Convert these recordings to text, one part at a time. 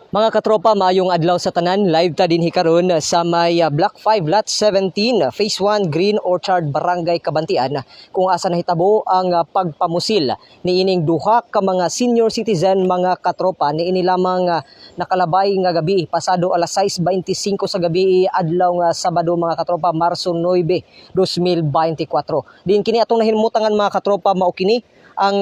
Mga katropa, maayong adlaw sa tanan. Live ta dinhi karon sa may Block 5 Lot 17 Phase 1 Green Orchard Barangay Kabantian kung asa nahitabo ang pagpamusil niining duha ka mga senior citizen mga katropa niini lamang nakalabay nga gabi pasado alas 6:25 sa gabi adlaw nga Sabado mga katropa Marso 9, 2024. Din kini atong nahimutangan mga katropa mao kini ang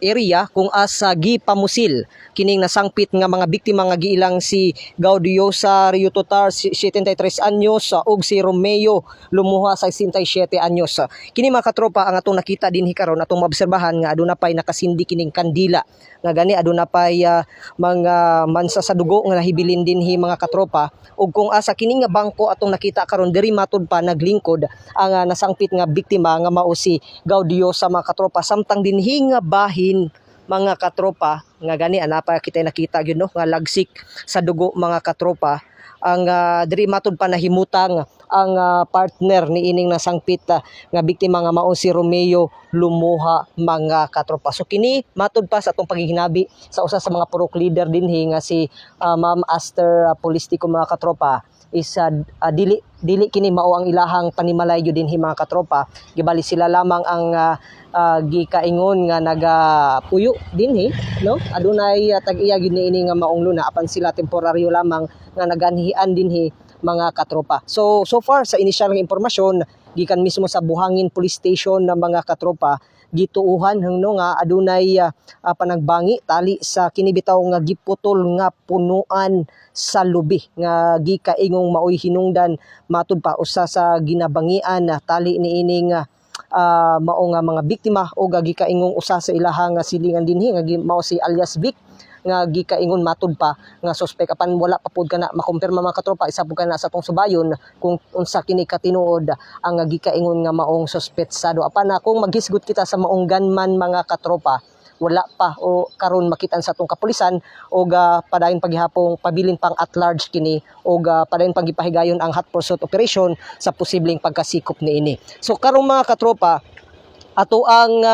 area kung asa gipamusil kining nasangpit nga mga biktima nga giilang si Gaudiosa Ryutotar 73 anyos ug si Romeo Lumuha 67 anyos. Kini mga katropa ang atong nakita dinhi karon atong maobserbahan nga aduna pay nakasindi kining kandila nga gani aduna pay mga mansa sa dugo nga nahibilin dinhi mga katropa ug kung asa kini nga bangko atong nakita karon diri matud pa naglingkod ang nasangpit nga biktima nga mao si Gaudiosa mga katropa samtang dinhi nga bahin mga katropa nga gani anapa kita nakita gyud no nga lagsik sa dugo mga katropa ang diri matud pa nahimutang ang partner ni ining nasangpit nga biktima nga mao si Romeo Lumuha mga katropa. So kini matud pa sa atong paghihinabi sa usa sa mga purok leader dinhi nga si Ma'am Aster Polistico mga katropa is dili kini mao ang ilahang panimalay gyud dinhi mga katropa. Gibali sila lamang ang gikaingon nga nagapuyo dinhi no adunay tag-iya gid niini nga maong luna apan sila temporaryo lamang nga naganhian dinhi mga katropa. So far sa initial nga impormasyon gikan mismo sa Buhangin Police Station na mga katropa gituuhan no nga adunay panagbangi tali sa kinibitaw nga giputol nga punuan sa lubi nga gikaingong maoy hinungdan matud pa usa sa ginabangian tali niining mao nga mga biktima o gikaingong usa sa ilahang silingan dinhi nga mao si alias Vic nga gikaingon matud pa nga suspek apan wala pa pud kana makumpirma mga katropa isa pud kana sa atong subayon kung unsa kini katinuod ang gikaingon nga maong suspetsado apan kung maghisgot kita sa maong gunman mga katropa wala pa o karon makitan sa atong kapulisan o padayon paghihapong pabilin pang at large kini o padayon pang gipahigayon ang hot pursuit operation sa posibleng pagkasikop niini. So karon mga katropa ato ang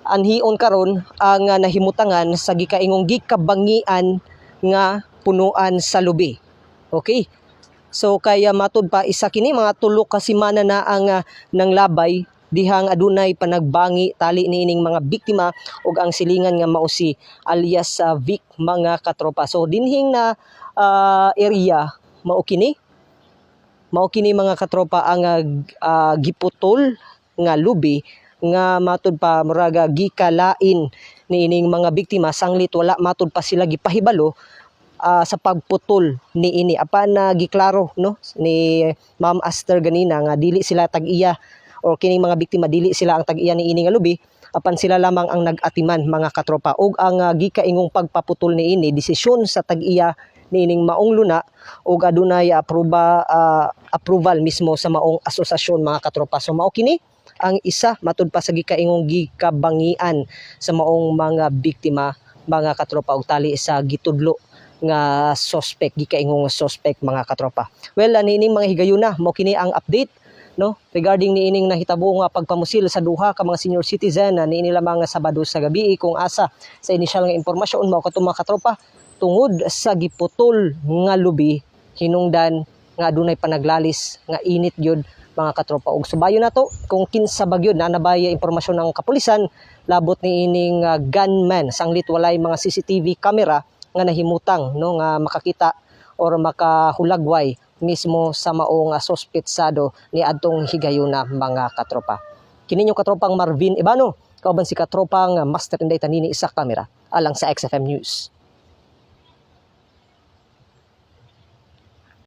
anhion karon ang nahimutangan sa gikaingong gikabangian nga punuan sa lubi. Okay? So kaya matud pa isa kini mga tulo ka semana na ang nanglabay dihang adunay panagbangi tali niining mga biktima ug ang silingan nga mao si alias Vic mga katropa. So dinhing na area mao kini mga katropa ang giputol nga lubi nga matud pa muraga gikalain niining mga biktima sanglit wala matud pa sila gipahibalo sa pagputol niini apan giklaro no ni Ma'am Aster ganina nga dili sila tag-iya o kining mga biktima dili sila ang tag-iya niini nga lubi apan sila lamang ang nag-atiman mga katropa ug ang gikaingong pagpaputol niini desisyon sa tag-iya niining maong luna ug adunay approval mismo sa maong asosasyon mga katropa. So mao kini ang isa matud pa sa gikaingong gikabangian sa maong mga biktima mga katropa ug tali sa gitudlo nga suspect gikaingong suspect mga katropa. Well niining mga higayuna mao kini ang update no regarding niining nahitabo nga pagpamusil sa duha ka mga senior citizen niini lamang Sabado sa gabi kung asa sa initial nga impormasyon mao kadto mga katropa tungod sa giputol nga lubi hinungdan nga adunay panaglalis nga init gyud mga katropa ug subayon nato kung kinsa bagyod na nabaya impormasyon ng kapulisan labot niining gunman sanglit walay mga CCTV camera nga nahimutang no nga makakita or makahulagway mismo sa maong suspetsado ni adtong higayuna mga katropa. Kini yung katropang Marvin Ibano, kauban si katropang Master Inday Tanini isa camera alang sa XFM News.